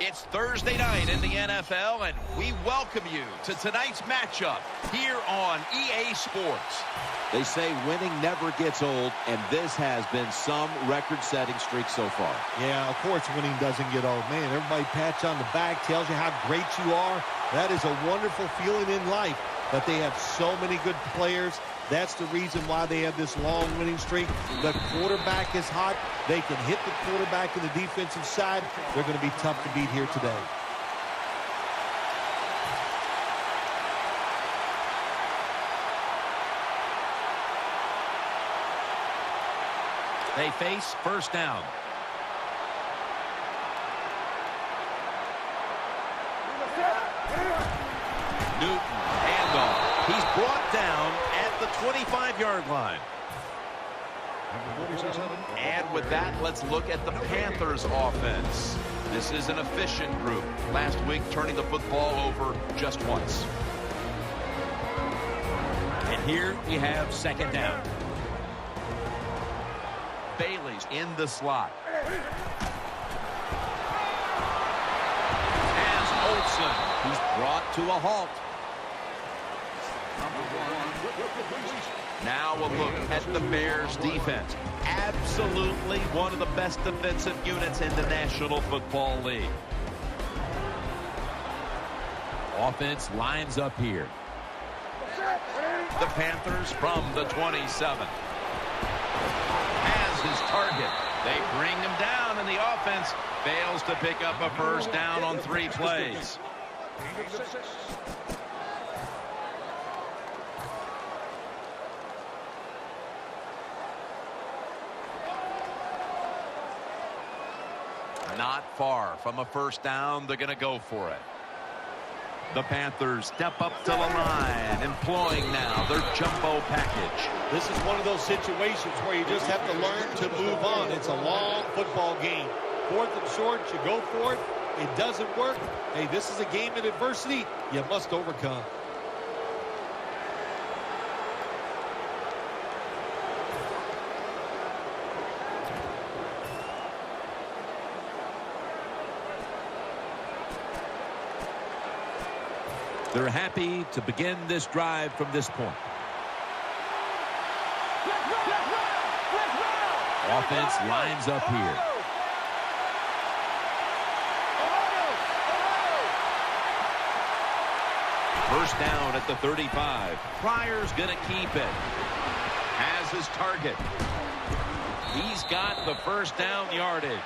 It's Thursday night in the NFL, and we welcome you to tonight's matchup here on EA Sports. They say winning never gets old, and this has been some record-setting streak so far. Yeah, of course winning doesn't get old. Man, everybody pats you on the back, tells you how great you are. That is a wonderful feeling in life, that they have so many good players. That's the reason why they have this long winning streak. The quarterback is hot. They can hit the quarterback in the defensive side. They're going to be tough to beat here today. They face first down. Newton, handoff. He's brought down at the 25-yard line. And with that, let's look at the Panthers offense. This is an efficient group. Last week, turning the football over just once. And here we have second down. Bailey's in the slot. As Olsen, he's brought to a halt. Now we'll look at the Bears defense. Absolutely one of the best defensive units in the National Football League. Offense lines up here. The Panthers from the 27. Has his target. They bring him down, and the offense fails to pick up a first down on 3 plays. Not far from a first down. They're going to go for it. The Panthers step up to the line, employing now their jumbo package. This is one of those situations where you just have to learn to move on. It's a long football game. 4th and short, you go for it. It doesn't work. Hey, this is a game in adversity you must overcome. They're happy to begin this drive from this point. Offense lines up here. First down at the 35. Pryor's going to keep it. Has his target. He's got the first down yardage.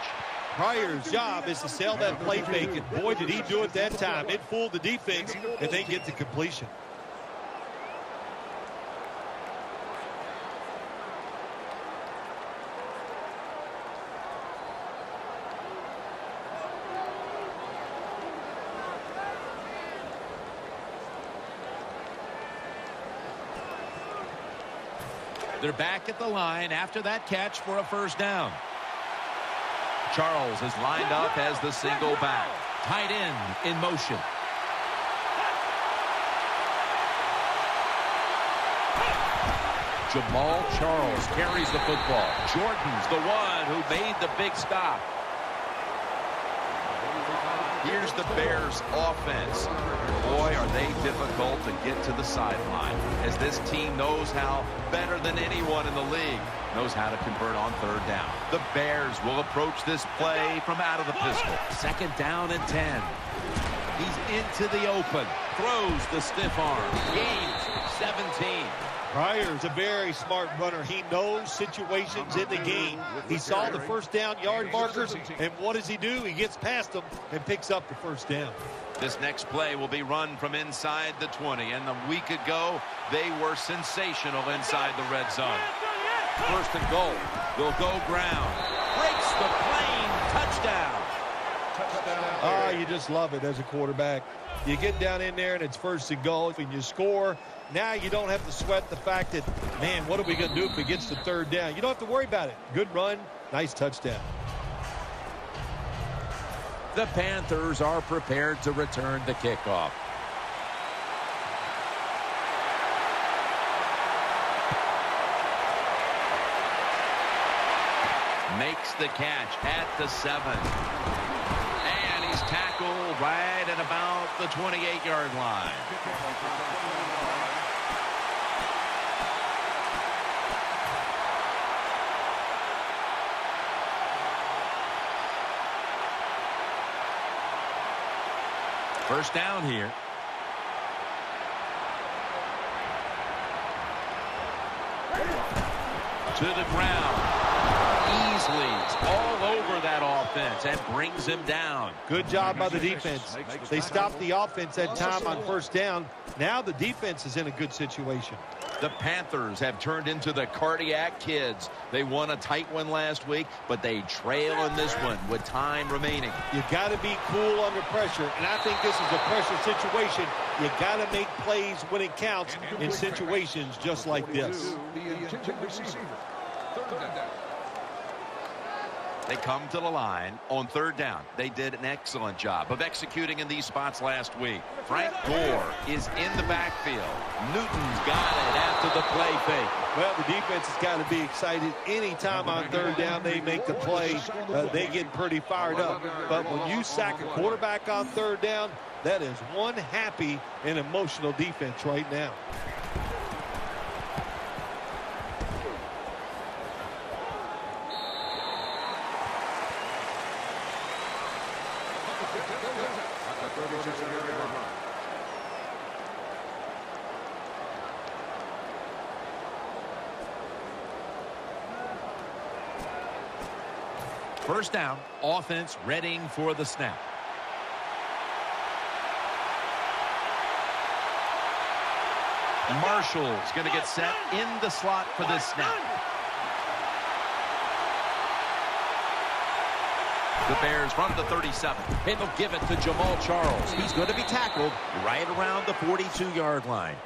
Pryor's job is to sell that play fake, and boy, did he do it that time. It fooled the defense, and they get the completion. They're back at the line after that catch for a first down. Charles is lined up as the single back. Tight end in motion. Jamal Charles carries the football. Jordan's the one who made the big stop. Here's the Bears offense. Boy, are they difficult to get to the sideline, as this team knows how, better than anyone in the league, knows how to convert on 3rd down. The Bears will approach this play from out of the pistol. Second down and 10. He's into the open. Throws the stiff arm. Gains 17. Pryor's a very smart runner. He knows situations in the game. He saw the first down yard markers, and what does he do? He gets past them and picks up the first down. This next play will be run from inside the 20, and a week ago, they were sensational inside the red zone. First and goal. They'll go ground. Breaks the plane. Touchdown. Oh, you just love it as a quarterback. You get down in there, and it's first and goal, and you score. Now you don't have to sweat the fact that, man, what are we going to do if it gets to 3rd down? You don't have to worry about it. Good run, nice touchdown. The Panthers are prepared to return the kickoff. Makes the catch at the 7. And he's tackled right at about the 28-yard line. First down here. To the ground. Easily all over that offense and brings him down. Good job by the defense. They stopped the offense that time on first down. Now the defense is in a good situation. The Panthers have turned into the cardiac kids. They won a tight one last week, but they trail in this one with time remaining. You got to be cool under pressure, and I think this is a pressure situation. You got to make plays when it counts in situations just like this. They come to the line on third down. They did an excellent job of executing in these spots last week. Frank Gore is in the backfield. Newton's got it after the play fake. Well, the defense has got to be excited. Anytime on third down they make the play, they get pretty fired up. But when you sack a quarterback on third down, that is one happy and emotional defense right now. First down, offense readying for the snap. Marshall's going to get set in the slot for this snap. The Bears from the 37. And they'll give it to Jamal Charles. He's going to be tackled right around the 42-yard line.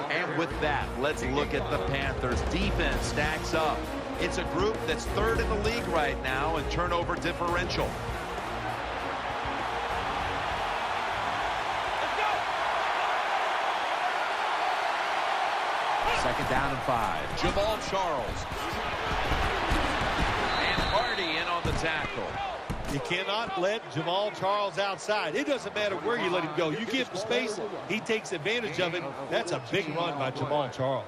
And with that, let's look at the Panthers. Defense stacks up. It's a group that's third in the league right now in turnover differential. Second down and 5. Jamal Charles. And Hardy in on the tackle. You cannot let Jamal Charles outside. It doesn't matter where you let him go. You give him space, he takes advantage of it. That's a big run by Jamal Charles.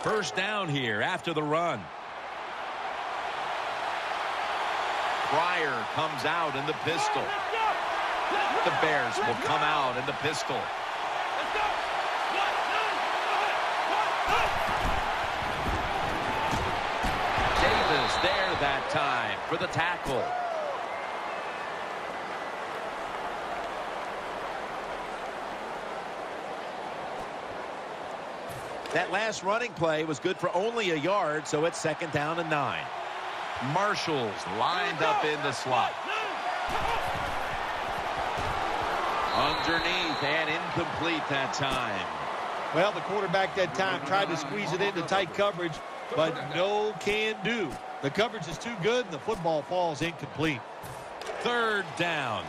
First down here after the run. Pryor comes out in the pistol. The Bears will come out in the pistol. Davis there that time for the tackle. That last running play was good for only a yard, so it's second down and 9. Marshall's lined up in the slot. Underneath and incomplete that time. Well, the quarterback that time tried to squeeze it into tight coverage, but no can do. The coverage is too good, and the football falls incomplete. Third down.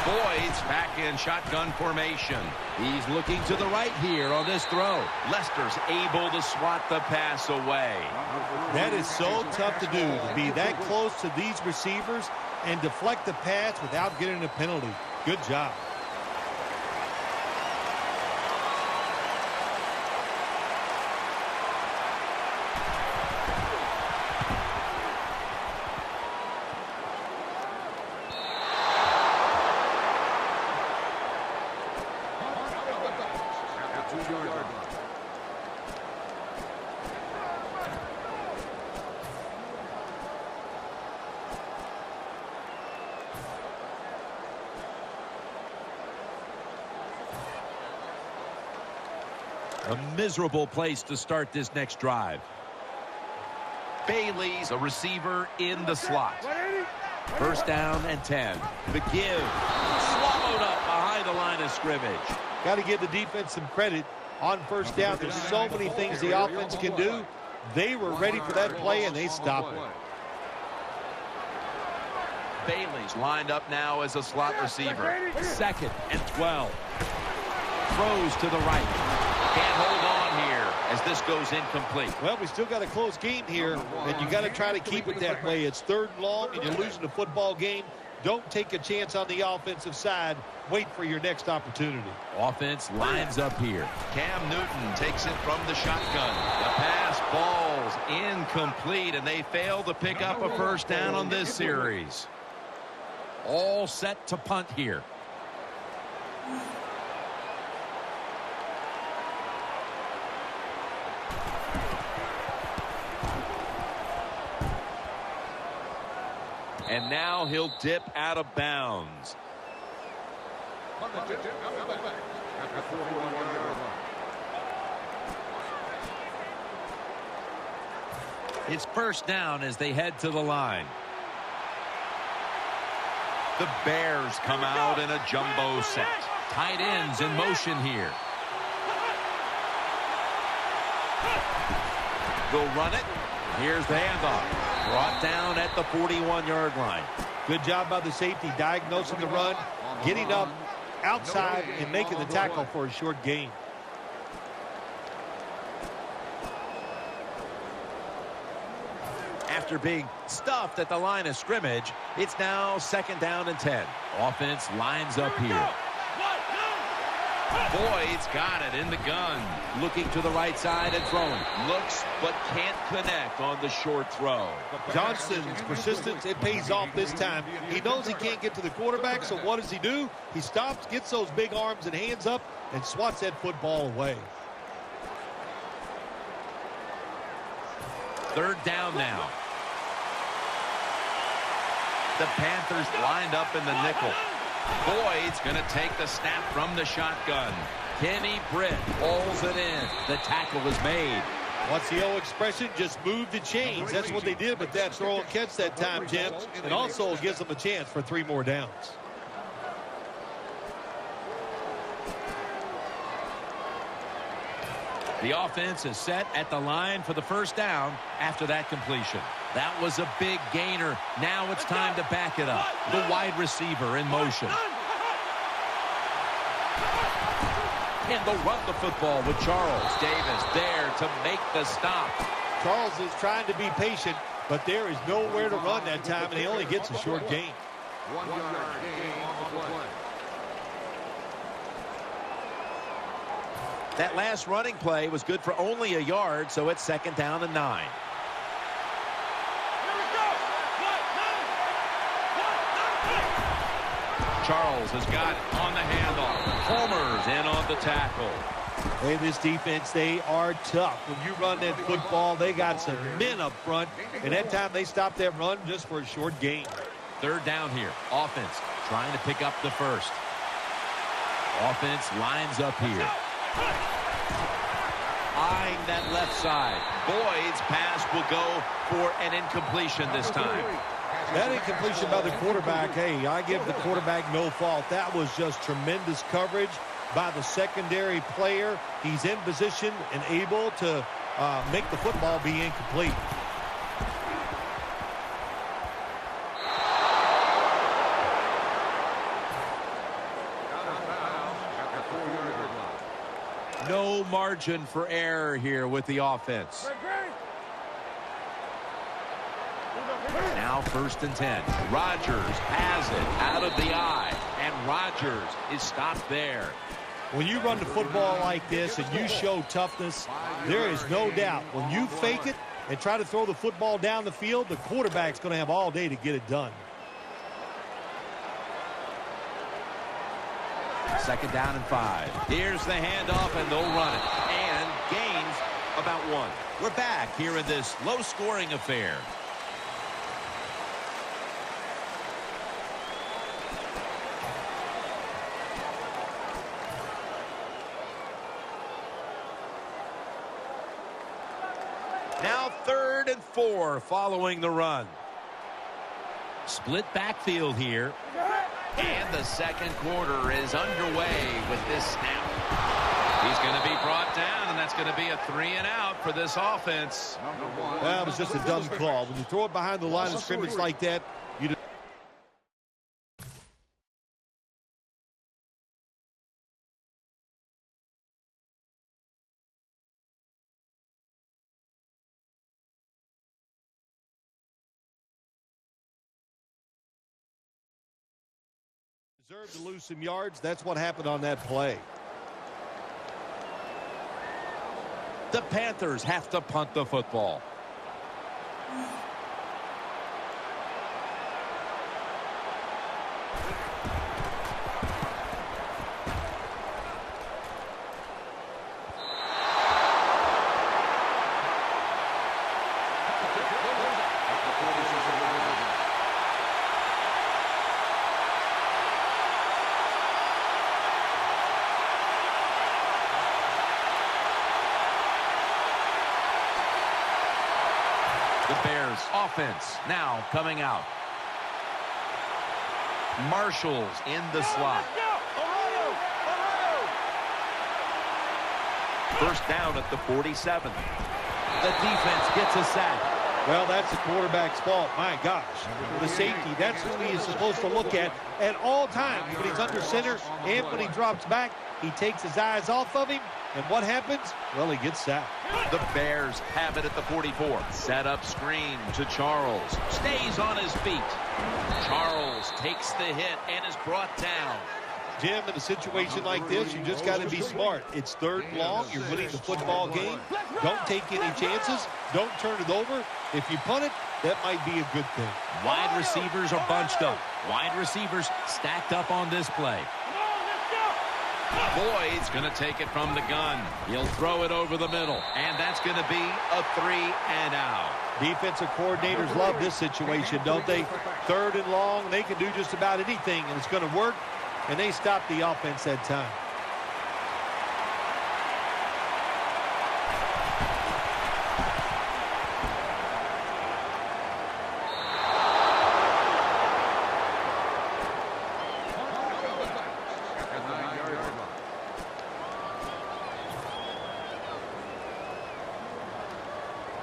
Boyd's back in shotgun formation. He's looking to the right here on this throw. Lester's able to swat the pass away. That is so tough to do, to be that close to these receivers and deflect the pass without getting a penalty. Good job. A miserable place to start this next drive. Bailey's a receiver in the slot. First down and 10. The give. Swallowed up behind the line of scrimmage. Got to give the defense some credit on first down. There's so many things the offense can do. They were ready for that play, and they stopped it. Bailey's lined up now as a slot receiver. 2nd and 12. Throws to the right. Can't hold on here as this goes incomplete. Well, we still got a close game here, and you got to try to keep it that way. It's 3rd and long, and you're losing the football game. Don't take a chance on the offensive side. Wait for your next opportunity. Offense lines up here. Cam Newton takes it from the shotgun. The pass falls incomplete, and they fail to pick up a first down on this series. All set to punt here. And now he'll dip out of bounds. It's first down as they head to the line. The Bears come out in a jumbo set. Tight ends in motion here. They'll run it. Here's the handoff. Brought down at the 41-yard line. Good job by the safety diagnosing the run, getting up outside and making the tackle for a short gain. After being stuffed at the line of scrimmage, it's now 2nd down and 10. Offense lines up here. Boyd's got it in the gun. Looking to the right side and throwing. Looks but can't connect on the short throw. Johnson's persistence, it pays off this time. He knows he can't get to the quarterback, so what does he do? He stops, gets those big arms and hands up, and swats that football away. 3rd down now. The Panthers lined up in the nickel. Boyd's going to take the snap from the shotgun. Kenny Britt pulls it in. The tackle is made. What's the old expression? Just move the chains. That's what they did with that throw and catch that time, Jim. And also gives them a chance for 3 more downs. The offense is set at the line for the first down after that completion. That was a big gainer. Now it's time to back it up. The wide receiver in motion. And they'll run the football with Charles Davis there to make the stop. Charles is trying to be patient, but there is nowhere to run that time, and he only gets a short gain. 1 yard gain on the play. That last running play was good for only a yard, so it's 2nd down and 9. Charles has got it on the handoff. Homer's in on the tackle. Hey, this defense, they are tough. When you run that football, they got some men up front, and that time they stopped that run just for a short gain. 3rd down here. Offense trying to pick up the first. Offense lines up here. Eyeing that left side. Boyd's pass will go for an incompletion this time. That incompletion by the quarterback, hey, I give the quarterback no fault. That was just tremendous coverage by the secondary player. He's in position and able to make the football be incomplete. No margin for error here with the offense. Now 1st and 10. Rodgers has it out of the eye, and Rodgers is stopped there. When you run the football like this and you show toughness, there is no doubt when you fake it and try to throw the football down the field, the quarterback's going to have all day to get it done. 2nd down and 5. Here's the handoff, and they'll run it. And gains about 1. We're back here in this low-scoring affair. Now 3rd and 4 following the run. Split backfield here. And the second quarter is underway with this snap. He's going to be brought down, and that's going to be a 3-and-out for this offense. Well, it was just a dumb call. When you throw it behind the line of scrimmage like that, you deserve to lose some yards. That's what happened on that play. The Panthers have to punt the football. The Bears offense now coming out. Marshall's in the slot. First down at the 47. The defense gets a sack. Well, that's the quarterback's fault. My gosh. The safety, that's who he is supposed to look at all times. When he's under center and when he drops back, he takes his eyes off of him. And what happens? Well, he gets sacked. The Bears have it at the 44. Set up screen to Charles. Stays on his feet. Charles takes the hit and is brought down. Jim, in a situation like this, you just got to be smart. It's third and long. You're winning the football game. Don't take any chances. Don't turn it over. If you punt it, that might be a good thing. Wide receivers are bunched up. Wide receivers stacked up on this play. Boyd's going to take it from the gun. He'll throw it over the middle. And that's going to be a 3-and-out. Defensive coordinators love this situation, don't they? Third and long, they can do just about anything, and it's going to work. And they stop the offense that time.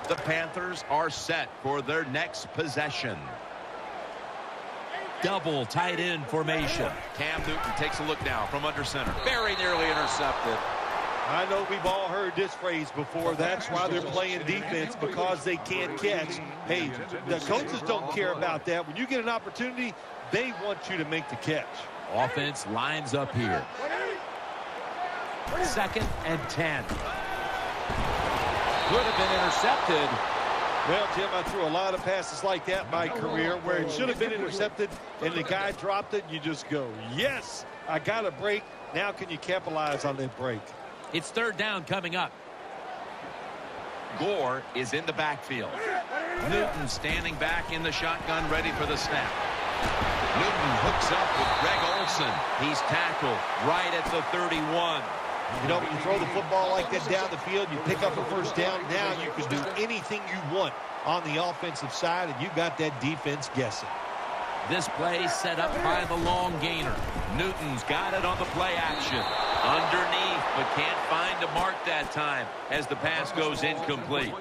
The Panthers are set for their next possession. Double tight end formation. Cam Newton takes a look now from under center. Very nearly intercepted. I know we've all heard this phrase before. That's why they're playing defense, because they can't catch. Hey, the coaches don't care about that. When you get an opportunity, they want you to make the catch. Offense lines up here. 2nd and 10. Could have been intercepted. Well, Jim, I threw a lot of passes like that in my career where it should have been intercepted and the guy dropped it. You just go, yes, I got a break. Now can you capitalize on that break? It's 3rd down coming up. Gore is in the backfield. Newton standing back in the shotgun, ready for the snap. Newton hooks up with Greg Olsen. He's tackled right at the 31. You know, when you throw the football like that down the field, you pick up a first down. Now you can do anything you want on the offensive side, and you got that defense guessing. This play set up by the long gainer. Newton's got it on the play action. Underneath, but can't find a mark that time as the pass goes incomplete.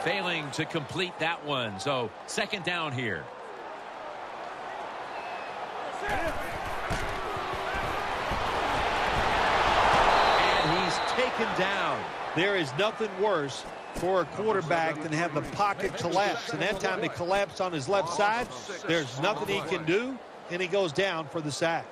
Failing to complete that one, so 2nd down here. And he's taken down. There is nothing worse for a quarterback than have the pocket collapse. And that time it collapsed on his left side. There's nothing he can do, and he goes down for the sack.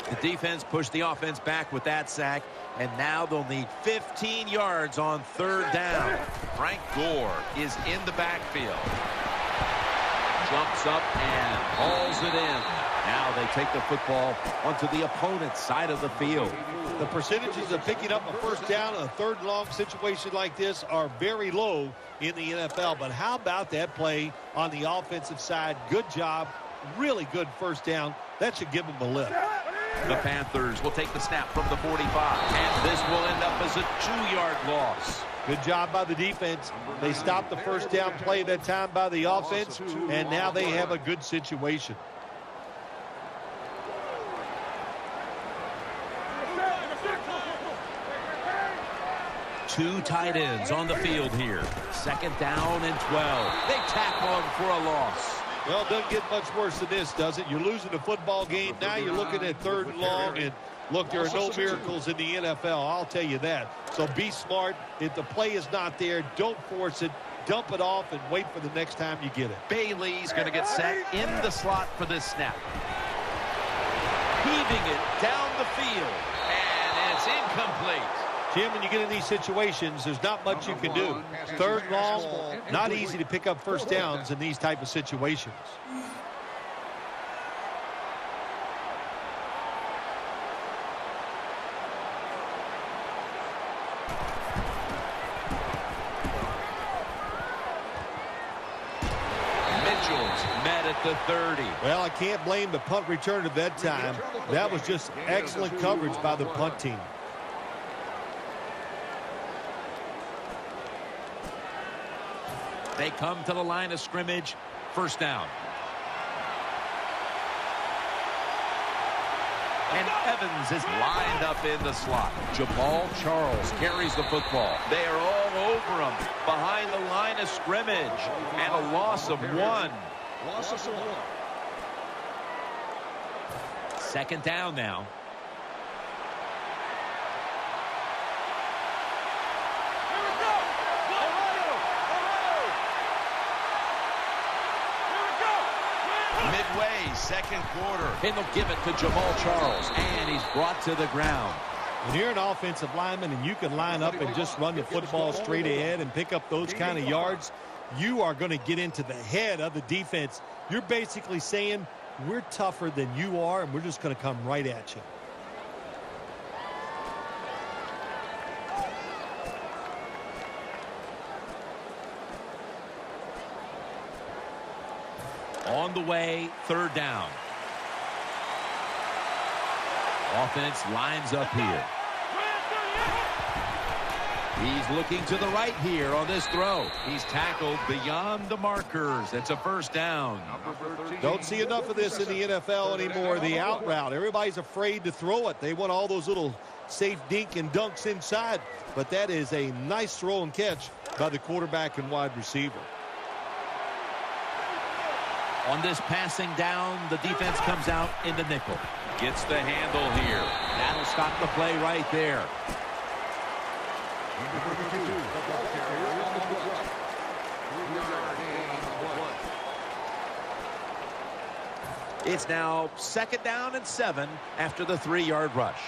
The defense pushed the offense back with that sack, and now they'll need 15 yards on 3rd down. Frank Gore is in the backfield. Jumps up and hauls it in. Now they take the football onto the opponent's side of the field. The percentages of picking up a first down in a 3rd and long situation like this are very low in the NFL. But how about that play on the offensive side? Good job. Really good first down. That should give them a lift. The Panthers will take the snap from the 45. And this will end up a is a 2-yard loss. Good job by the defense. They stopped the first down play that time by the offense, and now they have a good situation. Two tight ends on the field here. 2nd down and 12. They tackle him for a loss. Well, it doesn't get much worse than this, does it? You're losing a football game. Now you're looking at 3rd and long, and look, there are no miracles in the NFL. I'll tell you that. So be smart. If the play is not there, don't force it. Dump it off and wait for the next time you get it. Bailey's going to get set in the slot for this snap. Heaving it down the field, and it's incomplete. Jim, when you get in these situations, there's not much you can do. 3rd and long, not easy to pick up first downs in these type of situations. Mitchell's met at the 30. Well, I can't blame the punt return at that time. That was just excellent coverage by the punt team. They come to the line of scrimmage. 1st down. And Evans is lined up in the slot. Jamal Charles carries the football. They are all over him behind the line of scrimmage, and a loss of 1. Loss of 1. 2nd down now. Midway, 2nd quarter. And they'll give it to Jamal Charles, and he's brought to the ground. When you're an offensive lineman and you can line up and just run the football straight ahead and pick up those kind of yards, you are going to get into the head of the defense. You're basically saying, we're tougher than you are, and we're just going to come right at you. On the way, 3rd down. Offense lines up here. He's looking to the right here on this throw. He's tackled beyond the markers. It's a 1st down. Don't see enough of this in the NFL anymore. The out route. Everybody's afraid to throw it. They want all those little safe dink and dunks inside. But that is a nice throw and catch by the quarterback and wide receiver. On this passing down, the defense comes out in the nickel. Gets the handle here. That'll stop the play right there. It's now 2nd down and 7 after the 3-yard rush.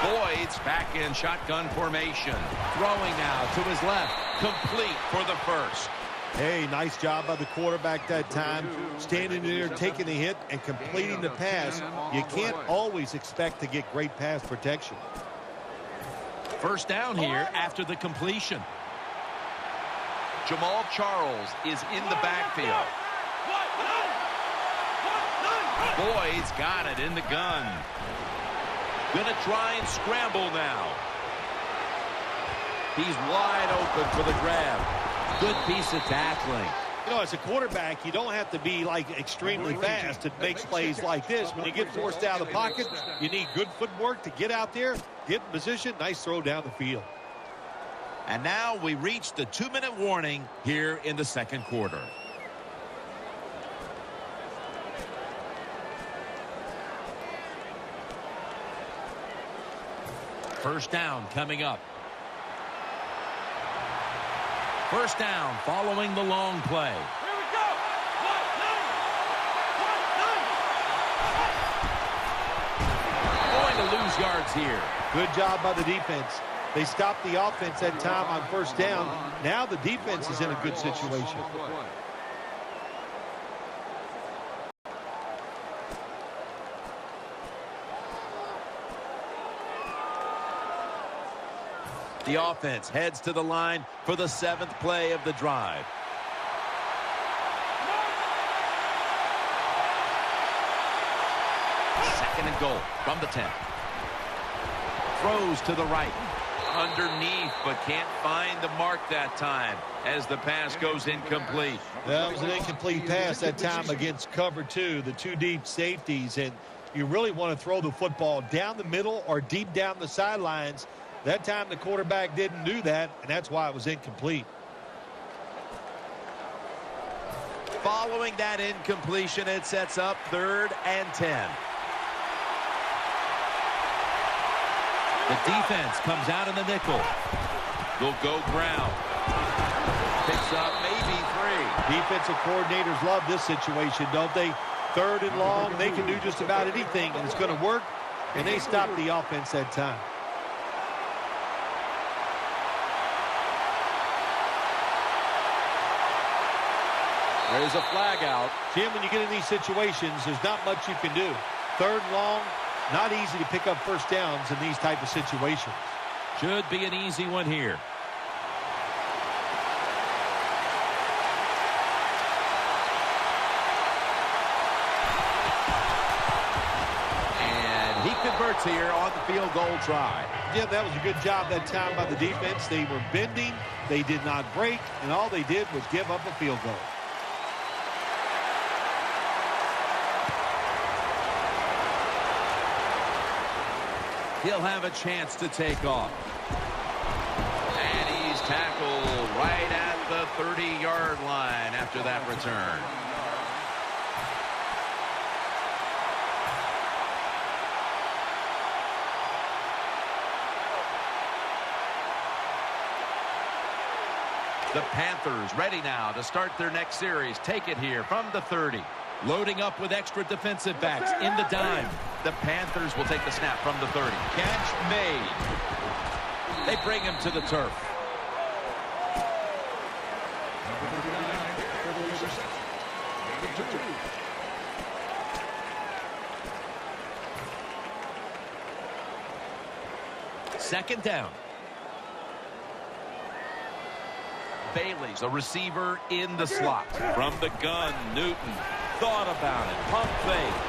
Boyd's back in shotgun formation. Throwing now to his left. Complete for the 1st. Hey, nice job by the quarterback that time. Standing there, taking the hit, and completing the pass. You can't always expect to get great pass protection. 1st down here after the completion. Jamal Charles is in the backfield. Boyd's got it in the gun. Gonna try and scramble now. He's wide open for the grab. Good piece of tackling. You know, as a quarterback, you don't have to be, like, extremely fast to make plays like this. When you get forced out of the pocket, you need good footwork to get out there, get in position, nice throw down the field. And now we reach the 2-minute warning here in the 2nd quarter. First down coming up. 1st down following the long play. Here we go. Going to lose yards here. Good job by the defense. They stopped the offense that time on 1st down. Now the defense is in a good situation. The offense heads to the line for the 7th play of the drive. Second and goal from the 10. Throws to the right. Underneath, but can't find the mark that time as the pass goes incomplete. That was an incomplete pass that time against cover 2, the 2 deep safeties. And you really want to throw the football down the middle or deep down the sidelines. That time the quarterback didn't do that, and that's why it was incomplete. Following that incompletion, it sets up 3rd and 10. The defense comes out in the nickel. They'll go ground. Picks up maybe 3. Defensive coordinators love this situation, don't they? 3rd and long, they can do just about anything, and it's going to work, and they stop the offense that time. There's a flag out. Jim, when you get in these situations, there's not much you can do. 3rd and long, not easy to pick up first downs in these type of situations. Should be an easy one here. And he converts here on the field goal try. Yeah, that was a good job that time by the defense. They were bending, they did not break, and all they did was give up a field goal. He'll have a chance to take off. And he's tackled right at the 30-yard line after that return. The Panthers ready now to start their next series. Take it here from the 30. Loading up with extra defensive backs in the dime. The Panthers will take the snap from the 30. Catch made. They bring him to the turf. Second down. Bailey's a receiver in the slot. From the gun, Newton thought about it. Pump fake.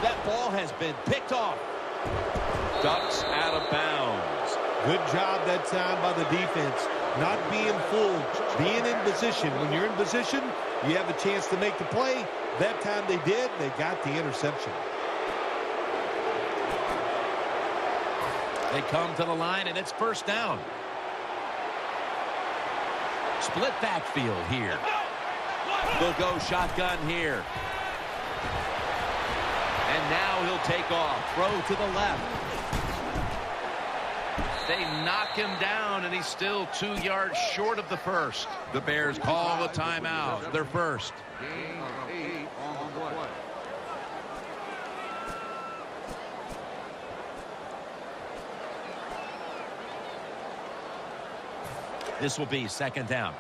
That ball has been picked off. Ducks out of bounds. Good job that time by the defense. Not being fooled, being in position. When you're in position, you have a chance to make the play. That time they did. They got the interception. They come to the line, and it's first down. Split backfield here. They'll go shotgun here. And now he'll take off. Throw to the left. They knock him down, and he's still 2 yards short of the first. The Bears call a timeout. Their first. This will be second down.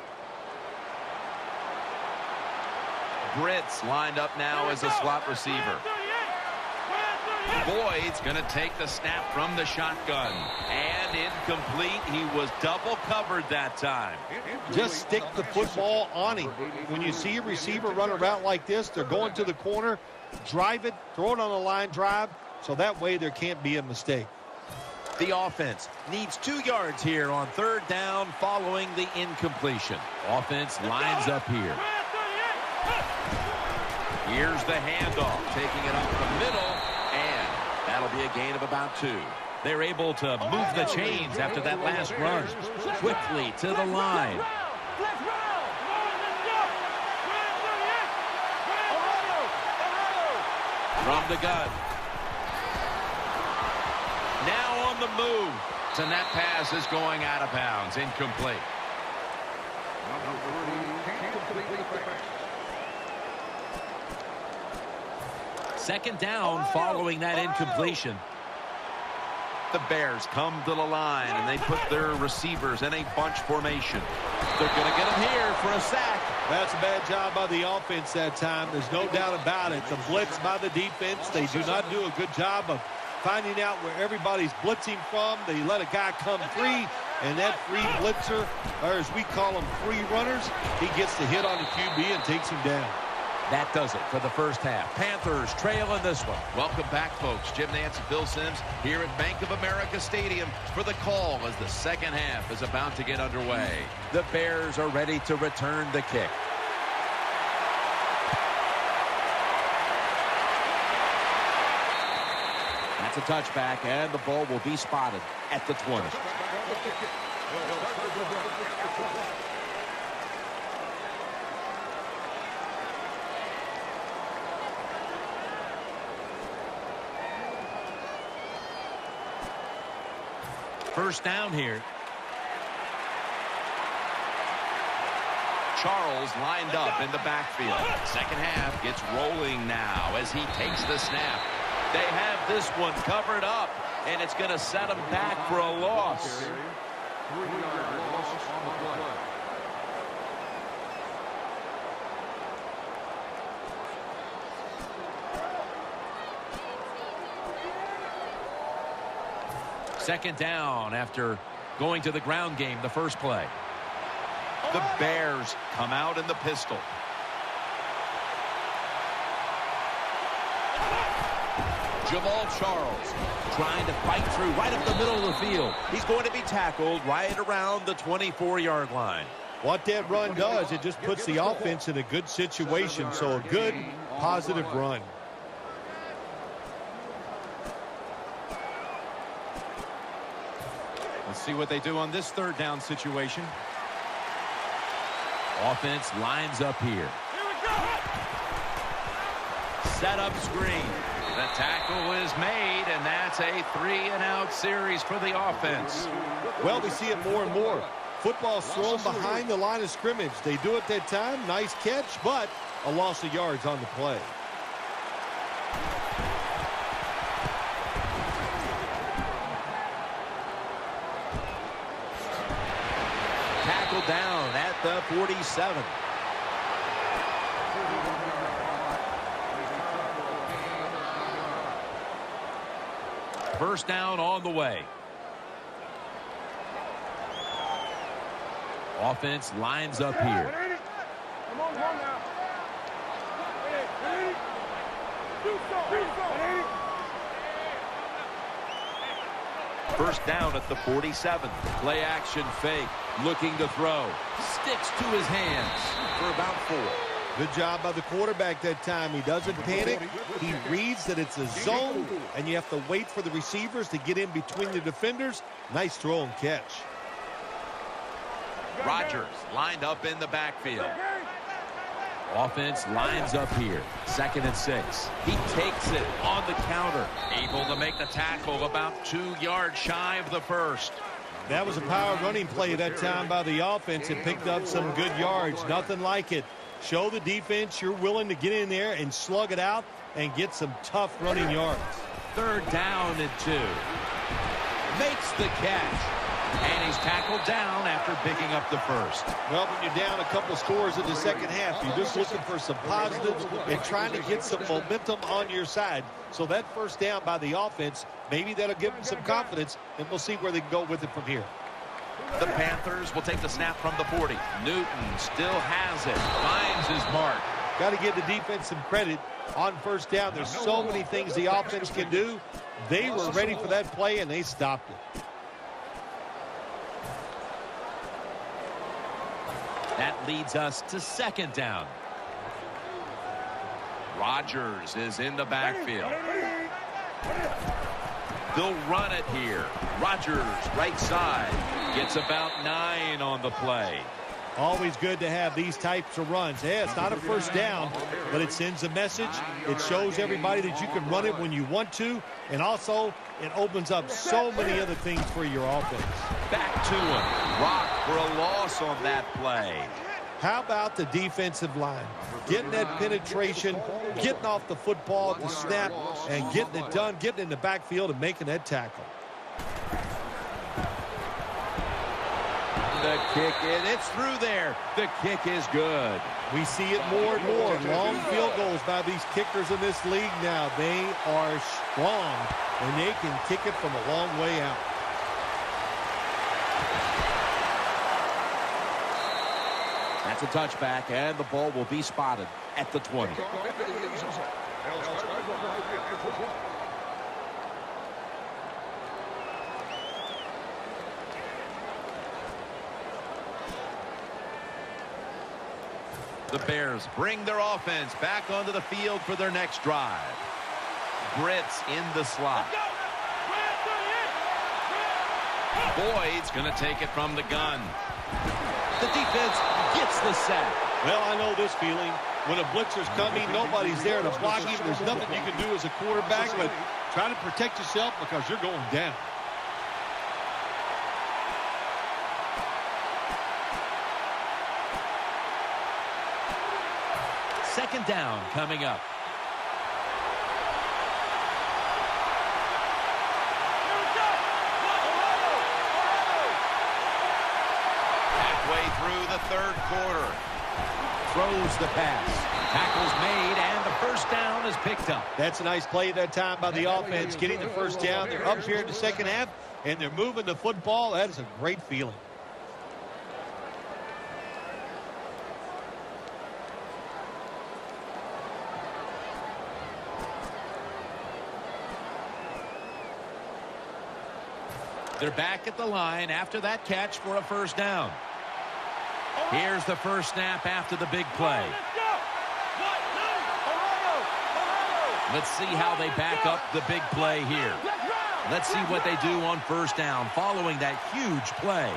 Britt's lined up now as a slot receiver. Boyd's going to take the snap from the shotgun. And incomplete. He was double covered that time. Just stick the football on him. When you see a receiver run a route like this, they're going to the corner, drive it, throw it on a line drive, so that way there can't be a mistake. The offense needs 2 yards here on third down following the incompletion. Offense lines up here. Here's the handoff, taking it up the middle, and that'll be a gain of about 2. They're able to move the chains after that last run. Quickly to the line. From the gun. Now on the move. And that pass is going out of bounds. Incomplete. Second down following that incompletion. The Bears come to the line, and they put their receivers in a bunch formation. They're going to get him here for a sack. That's a bad job by the offense that time. There's no doubt about it. The blitz by the defense, they do not do a good job of finding out where everybody's blitzing from. They let a guy come free, and that free blitzer, or as we call them, free runners, he gets the hit on the QB and takes him down. That does it for the first half. Panthers trail in this one. Welcome back, folks. Jim Nance and Bill Sims here at Bank of America Stadium for the call as the second half is about to get underway. The Bears are ready to return the kick. That's a touchback, and the ball will be spotted at the 20. First down here. Charles lined up in the backfield. Second half gets rolling now as he takes the snap. They have this one covered up, and it's going to set them back for a loss. Second down after going to the ground game the first play. The Bears come out in the pistol. Jamal Charles trying to fight through right up the middle of the field. He's going to be tackled right around the 24-yard line. What that run does, it just puts the offense in a good situation. So a good, positive run. Let's see what they do on this third down situation. Offense lines up here. Set up screen. The tackle is made, and that's a 3-and-out series for the offense. Well, we see it more and more. Football's thrown behind the line of scrimmage. They do it that time. Nice catch, but a loss of yards on the play. Tackled down at the 47. First down on the way. Offense lines up here. First down at the 47. Play action fake. Looking to throw. Sticks to his hands for about 4. Good job by the quarterback that time. He doesn't panic. He reads that it's a zone, and you have to wait for the receivers to get in between the defenders. Nice throw and catch. Rodgers lined up in the backfield. Offense lines up here. 2nd and 6. He takes it on the counter. Able to make the tackle about 2 yards shy of the first. That was a power running play that time by the offense. It picked up some good yards. Nothing like it. Show the defense you're willing to get in there and slug it out and get some tough running yards. Third down and 2. Makes the catch. And he's tackled down after picking up the first. Well, when you're down a couple scores in the second half, you're just looking for some positives and trying to get some momentum on your side. So that first down by the offense, maybe that'll give them some confidence, and we'll see where they can go with it from here. The Panthers will take the snap from the 40. Newton still has it. Finds his mark. Got to give the defense some credit on first down. There's so many things the offense can do. They were ready for that play, and they stopped it. That leads us to second down. Rodgers is in the backfield. They'll run it here. Rodgers, right side. Gets about 9 on the play. Always good to have these types of runs. Yeah, it's not a first down, but it sends a message. It shows everybody that you can run it when you want to, and also it opens up so many other things for your offense. Back to him. Rock for a loss on that play. How about the defensive line? Getting that penetration, getting off the football at the snap, and getting it done, getting in the backfield and making that tackle. The kick, and it's through there. The kick is good. We see it more and more. Long field goals by these kickers in this league now. They are strong, and they can kick it from a long way out. That's a touchback, and the ball will be spotted at the 20. The Bears bring their offense back onto the field for their next drive. Britt's in the slot. Boyd's going to take it from the gun. The defense gets the sack. Well, I know this feeling. When a blitzer's coming, nobody's there to block him. There's nothing you can do as a quarterback, but try to protect yourself because you're going down. Second down coming up. Halfway through the third quarter. Throws the pass. Tackle's made, and the first down is picked up. That's a nice play that time by the offense, getting the first down. They're up here in the second half, and they're moving the football. That is a great feeling. They're back at the line after that catch for a first down. Here's the first snap after the big play. Let's see how they back up the big play here. Let's see what they do on first down following that huge play.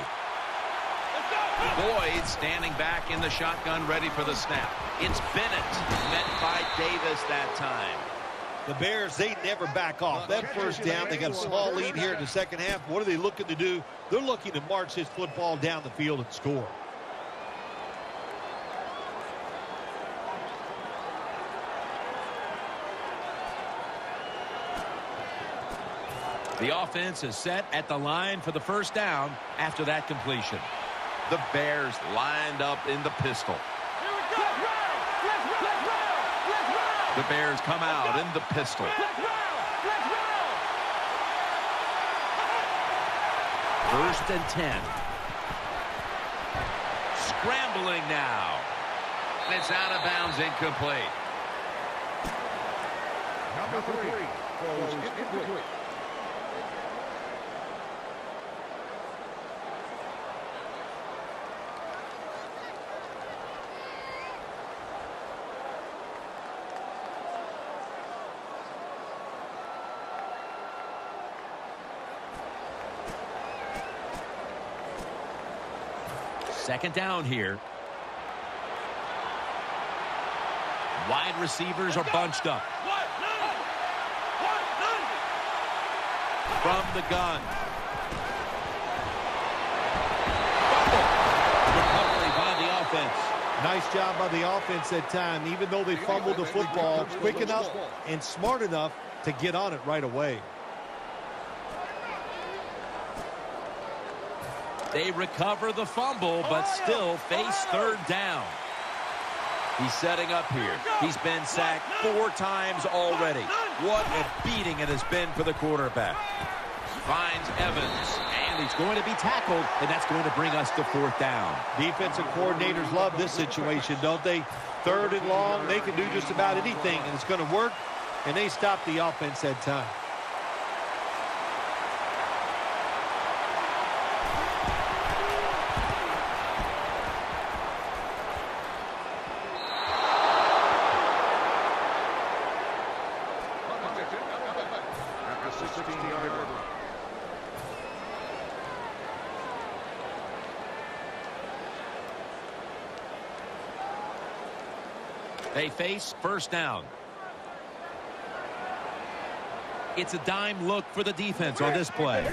Boyd standing back in the shotgun, ready for the snap. It's Bennett, met by Davis that time. The Bears, they never back off. That first down, they got a small lead here in the second half. What are they looking to do? They're looking to march this football down the field and score. The offense is set at the line for the first down after that completion. The Bears lined up in the pistol. The Bears come out in the pistol. First and 10. Scrambling now. It's out of bounds, incomplete. Number 3 goes incomplete. Second down here. Wide receivers are bunched up. From the gun. Recovery by the offense. Nice job by the offense that time. Even though they fumbled the football, quick enough and smart enough to get on it right away. They recover the fumble, but still face third down. He's setting up here. He's been sacked 4 times already. What a beating it has been for the quarterback. Finds Evans. And he's going to be tackled, and that's going to bring us to fourth down. Defensive coordinators love this situation, don't they? Third and long, they can do just about anything, and it's going to work, and they stop the offense that time. They face first down. It's a dime look for the defense on this play.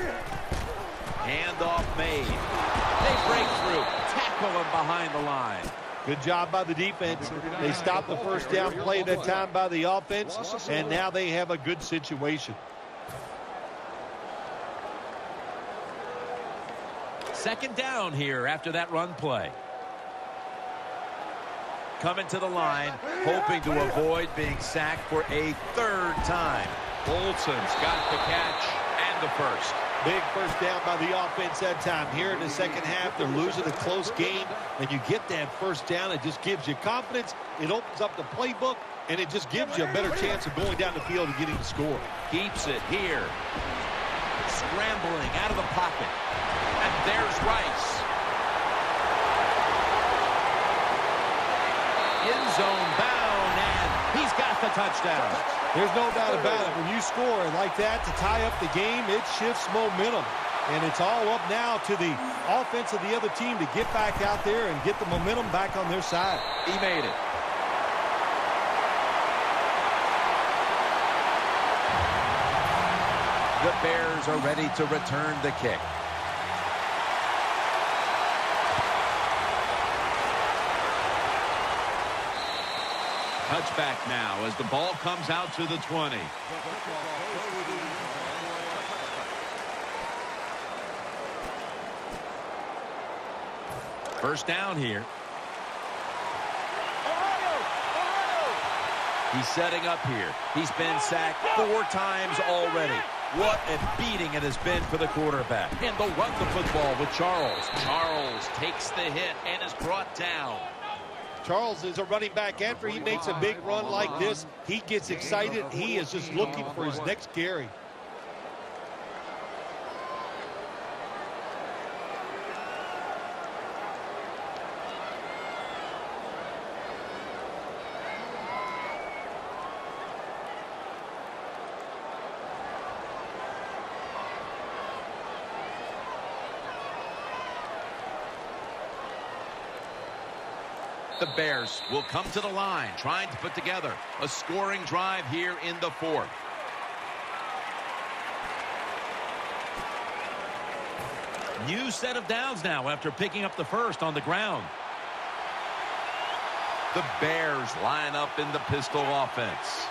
Handoff made. They break through. Tackle him behind the line. Good job by the defense. They stopped the first down play that time by the offense, and now they have a good situation. Second down here after that run play. Coming to the line, hoping to avoid being sacked for a third time. Olsen's got the catch and the first. Big first down by the offense that time. Here in the second half, they're losing a close game, and you get that first down. It just gives you confidence. It opens up the playbook, and it just gives you a better chance of going down the field and getting the score. Keeps it here. Scrambling out of the pocket. And there's Rice. End zone bound, and he's got the touchdown. There's no doubt about it. When you score like that to tie up the game, it shifts momentum. And it's all up now to the offense of the other team to get back out there and get the momentum back on their side. He made it. The Bears are ready to return the kick. Touchback now as the ball comes out to the 20. First down here. He's setting up here. He's been sacked 4 times already. What a beating it has been for the quarterback. And they'll run the football with Charles. Charles takes the hit and is brought down. Charles is a running back. After he makes a big run like this, he gets excited. He is just looking for his next carry. The Bears will come to the line, trying to put together a scoring drive here in the 4th. New set of downs now after picking up the first on the ground. The Bears line up in the pistol offense.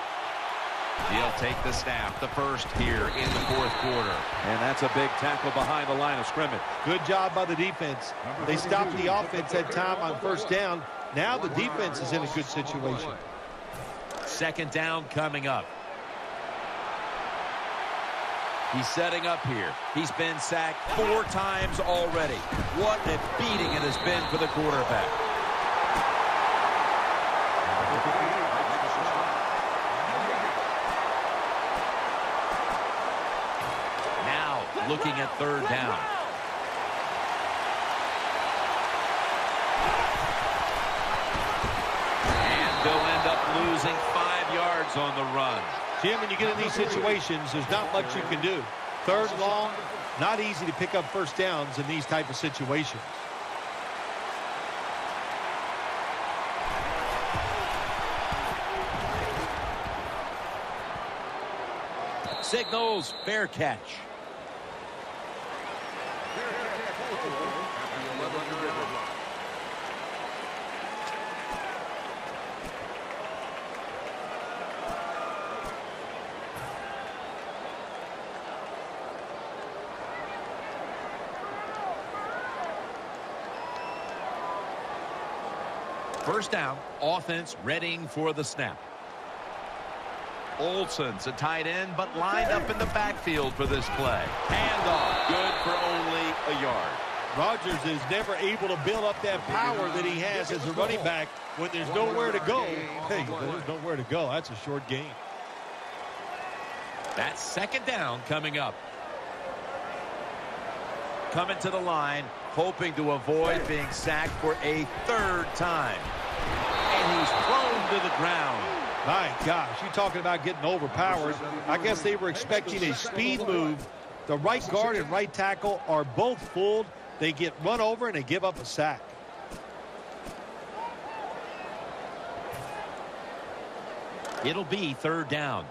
He'll take the snap, the first here in the 4th quarter. And that's a big tackle behind the line of scrimmage. Good job by the defense. They stopped the offense at time on first down. Now the defense is in a good situation. Second down coming up. He's setting up here. He's been sacked 4 times already. What a beating it has been for the quarterback. Now looking at third down. They'll end up losing 5 yards on the run. Jim, when you get in these situations, there's not much you can do. Third and long, not easy to pick up first downs in these type of situations. Signals fair catch. First down, offense readying for the snap. Olsen's a tight end, but lined up in the backfield for this play. Handoff, good for only a yard. Rodgers is never able to build up that power that he has as a running back when there's nowhere to go. Hey, there's nowhere to go. That's a short game. That's second down coming up. Coming to the line, hoping to avoid being sacked for a 3rd time. And he's thrown to the ground. My gosh, you're talking about getting overpowered. I guess they were expecting a speed move. The right guard and right tackle are both fooled. They get run over and they give up a sack. It'll be 3rd down.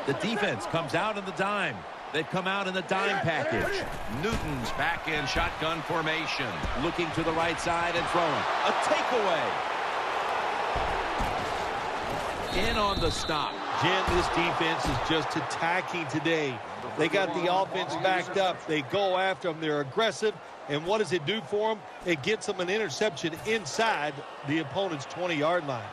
The defense comes out in the dime. They've come out in the dime package. Newton's back in shotgun formation. Looking to the right side and throwing. A takeaway. In on the stop. Jim, this defense is just attacking today. They got the offense backed up. They go after them. They're aggressive. And what does it do for them? It gets them an interception inside the opponent's 20-yard line.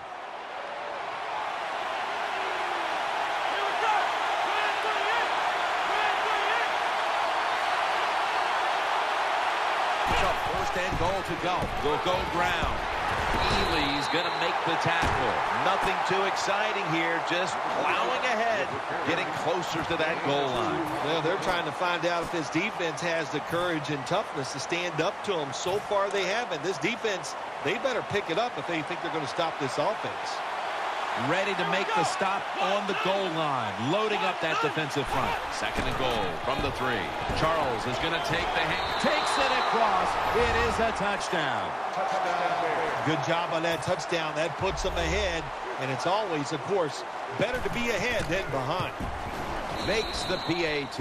and goal to go. We'll go ground. Ely's going to make the tackle. Nothing too exciting here, just plowing ahead, getting closer to that goal line. Well, they're trying to find out if this defense has the courage and toughness to stand up to them. So far, they haven't. This defense, they better pick it up if they think they're going to stop this offense. Ready to make the stop on the goal line. Loading up that defensive front. Second and goal from the 3. Charles is going to take the hand. Takes it across. It is a touchdown. Good job on that touchdown. That puts them ahead. And it's always, of course, better to be ahead than behind. Makes the PAT.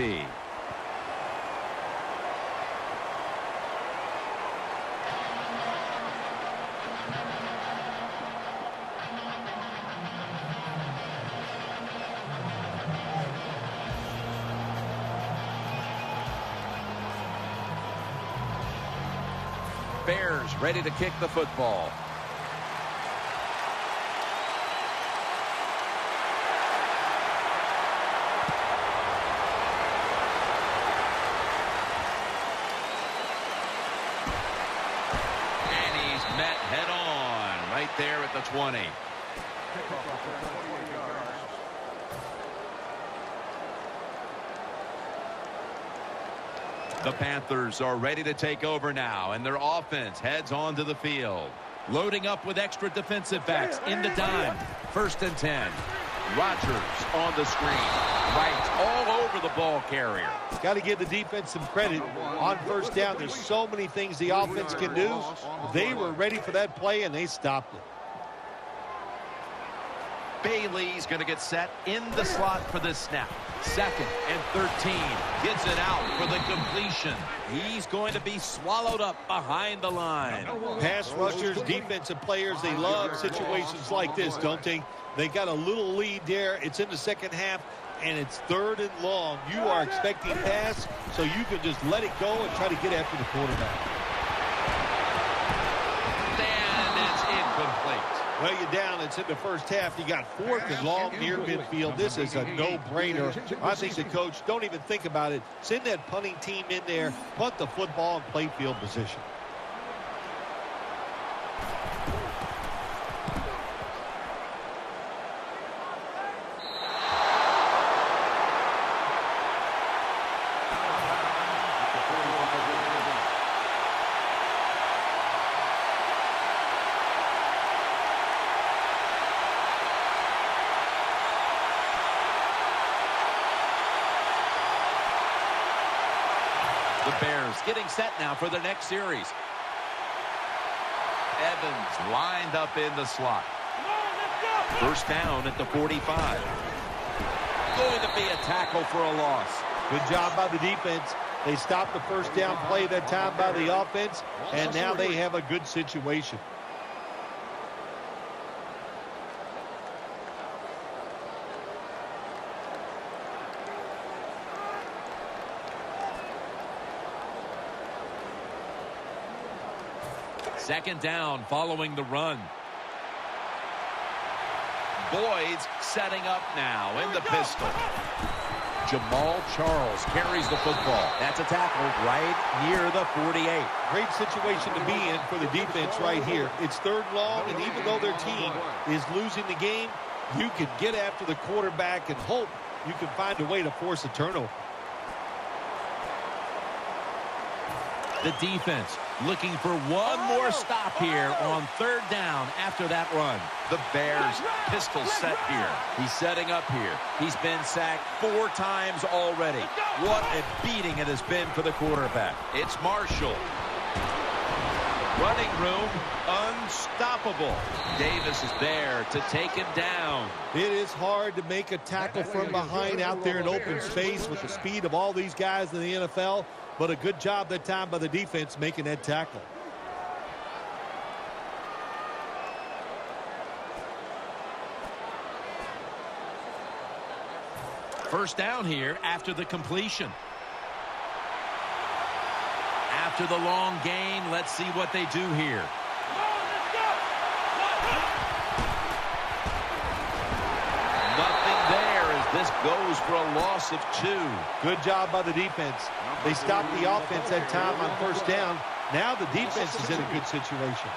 Bears ready to kick the football. And he's met head on right there at the 20. The Panthers are ready to take over now, and their offense heads onto the field. Loading up with extra defensive backs in the dime. 1st and 10. Rodgers on the screen. Right all over the ball carrier. Got to give the defense some credit. On 1st down, there's so many things the offense can do. They were ready for that play, and they stopped it. Bailey's going to get set in the slot for this snap. 2nd and 13. Gets it out for the completion. He's going to be swallowed up behind the line. Pass rushers, defensive players, they love situations like this, don't they? They got a little lead there. It's in the second half, and it's 3rd and long. You are expecting pass, so you can just let it go and try to get after the quarterback. And it's incomplete. Well, you're down. It's in the first half. You got 4th and long near midfield. This is a no-brainer. I think the coach, don't even think about it. Send that punting team in there, punt the football, and play field position. The Bears getting set now for their next series. Evans lined up in the slot. 1st down at the 45. Going to be a tackle for a loss. Good job by the defense. They stopped the 1st down play that time by the offense, and now they have a good situation. Second down following the run. Boyd's setting up now in the pistol. Jamal Charles carries the football. That's a tackle right near the 48. Great situation to be in for the defense right here. It's 3rd long, and even though their team is losing the game, you can get after the quarterback and hope you can find a way to force a turnover. The defense looking for one more stop here on 3rd down after that run. The Bears pistol set here. He's setting up here. He's been sacked 4 times already. What a beating it has been for the quarterback. It's Marshall. Running room unstoppable. Davis is there to take him down. It is hard to make a tackle from behind out there in open space with the speed of all these guys in the NFL. But a good job that time by the defense making that tackle. First down here after the completion. After the long gain, let's see what they do here. Nothing there as this goes for a loss of 2. Good job by the defense. They stopped the offense that time on 1st down, Now the defense is in a good situation.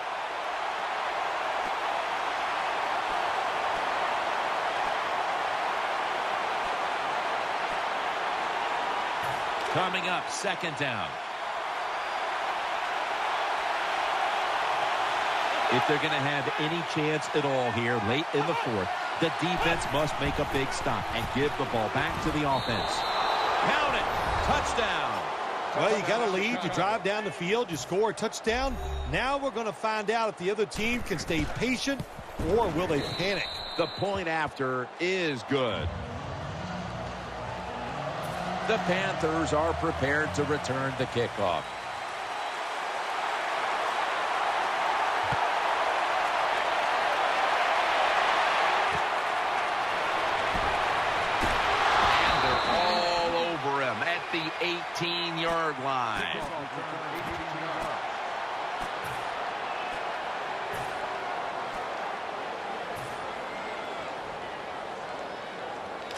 Coming up, second down. If they're going to have any chance at all here late in the fourth, the defense must make a big stop and give the ball back to the offense. Count it. Touchdown. Well, you got a lead. You drive down the field. You score a touchdown. Now we're going to find out if the other team can stay patient or will they panic. The point after is good. The Panthers are prepared to return the kickoff. And they're all over him at the 18-yard line.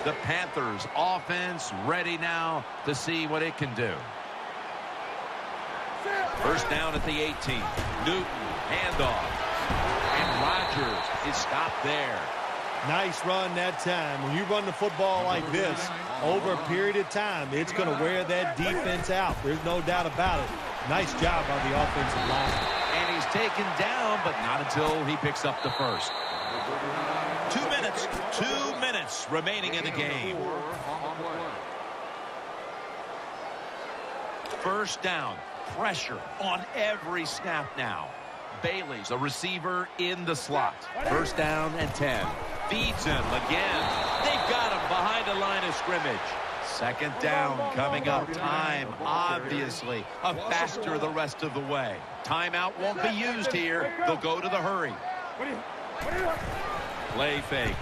The Panthers offense ready now to see what it can do. First down at the 18. Newton, handoff. And Rodgers is stopped there. Nice run that time. When you run the football like this, over a period of time, it's going to wear that defense out. There's no doubt about it. Nice job on the offensive line. And he's taken down, but not until he picks up the first. 2 minutes remaining in the game. First down, pressure on every snap now. Bailey's a receiver in the slot. First down and 10. Feeds him again. They've got him behind the line of scrimmage. Second down coming up. Time, obviously, a factor the rest of the way. Timeout won't be used here. They'll go to the hurry. Play fake.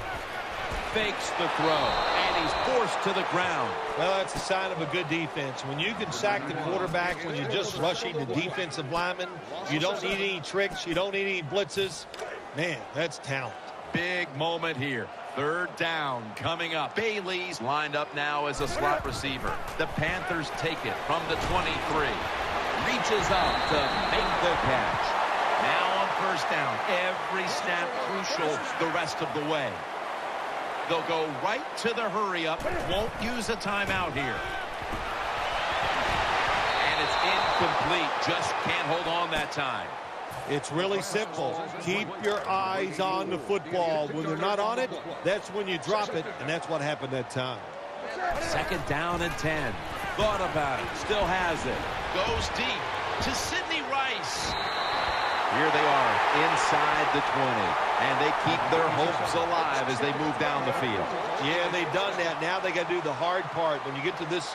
Fakes the throw, and he's forced to the ground. Well, that's a sign of a good defense. When you can sack the quarterback when you're just rushing the defensive lineman, you don't need any tricks, you don't need any blitzes. Man, that's talent. Big moment here. Third down coming up. Bailey's lined up now as a slot receiver. The Panthers take it from the 23. Reaches up to make the catch. Now on first down, every snap crucial the rest of the way. They'll go right to the hurry-up. Won't use a timeout here. And it's incomplete. Just can't hold on that time. It's really simple. Keep your eyes on the football. When they're not on it, that's when you drop it, and that's what happened that time. Second down and 10. Thought about it. Still has it. Goes deep to Sidney Rice. Here they are inside the 20, and they keep their hopes alive as they move down the field. Yeah, they've done that. Now they got to do the hard part. When you get to this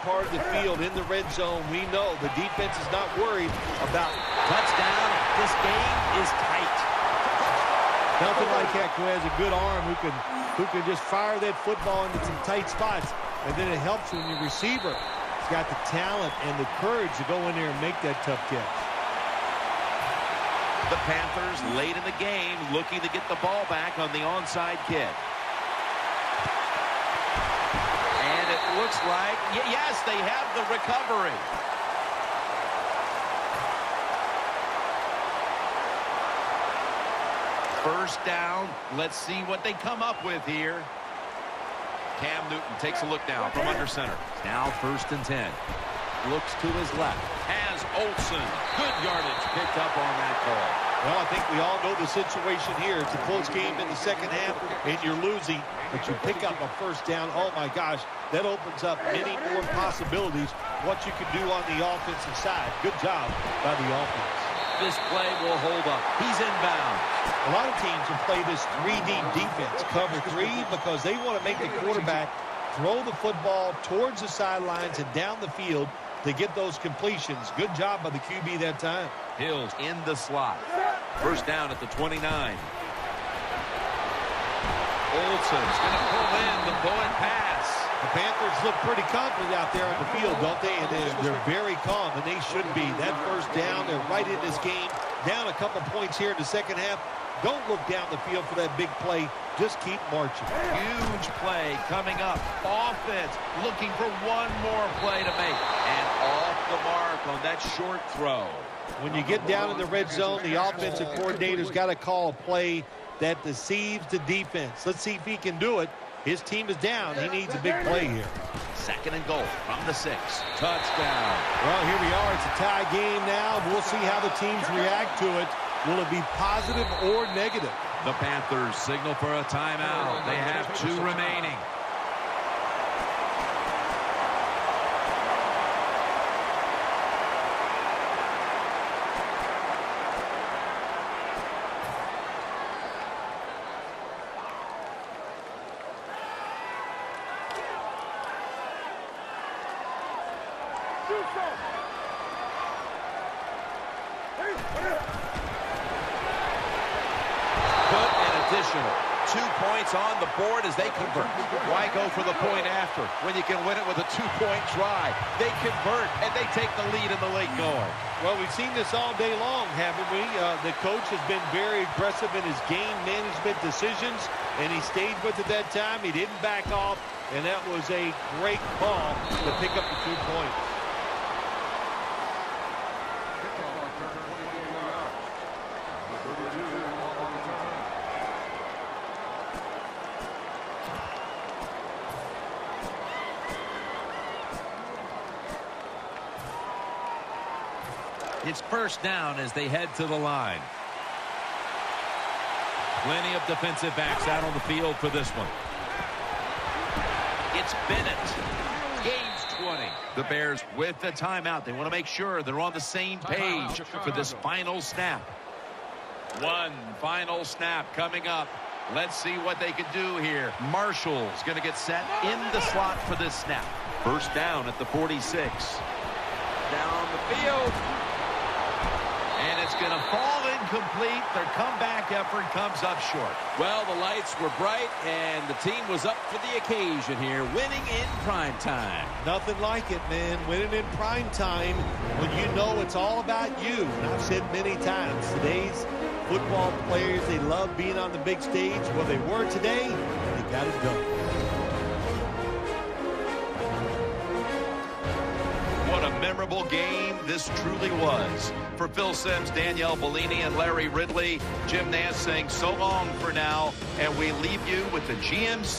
part of the field in the red zone, we know the defense is not worried about touchdown. This game is tight. Nothing like that who has a good arm who can just fire that football into some tight spots, and then it helps when your receiver has got the talent and the courage to go in there and make that tough catch. The Panthers late in the game looking to get the ball back on the onside kick. And it looks like, yes, they have the recovery. First down. Let's see what they come up with here. Cam Newton takes a look now from under center. Now first and 10. Looks to his left. Has Olsen. Good yardage picked up on that call. Well, I think we all know the situation here. It's a close game in the second half, and you're losing, but you pick up a first down. Oh, my gosh, that opens up many more possibilities what you can do on the offensive side. Good job by the offense. This play will hold up. He's inbound. A lot of teams will play this 3-deep defense, cover 3, because they want to make the quarterback throw the football towards the sidelines and down the field to get those completions. Good job by the QB that time. Hills in the slot. First down at the 29. Olsen's going to pull in the bullet pass. The Panthers look pretty confident out there on the field, don't they? And they're very calm, and they should be. That first down, they're right in this game. Down a couple points here in the second half. Don't look down the field for that big play. Just keep marching. Huge play coming up. Offense looking for one more play to make. And off the mark on that short throw. When you get down in the red zone, the offensive coordinator's got to call a play that deceives the defense. Let's see if he can do it. His team is down. He needs a big play here. 2nd and goal from the 6. Touchdown. Well, here we are. It's a tie game now. We'll see how the teams react to it. Will it be positive or negative? The Panthers signal for a timeout. They have 2 remaining. Put an additional 2 points on the board as they convert. Why go for the point after when you can win it with a 2-point try? They convert, and they take the lead in the late going. Well, we've seen this all day long, haven't we? The coach has been very aggressive in his game management decisions, and he stayed with it that time. He didn't back off, and that was a great call to pick up the 2 points. It's first down as they head to the line. Plenty of defensive backs out on the field for this one. It's Bennett. Gains 20. The Bears with the timeout. They want to make sure they're on the same page for this final snap. One final snap coming up. Let's see what they can do here. Marshall's going to get set in the slot for this snap. First down at the 46. Down the field. And it's going to fall incomplete. Their comeback effort comes up short. Well, the lights were bright, and the team was up for the occasion here, winning in prime time. Nothing like it, man. Winning in prime time when you know it's all about you. And I've said many times, today's football players, they love being on the big stage. Well, they were today. They got it done. What a memorable game this truly was. For Phil Simms, Danielle Bellini, and Larry Ridley, Jim Nance saying so long for now, and we leave you with the GMC.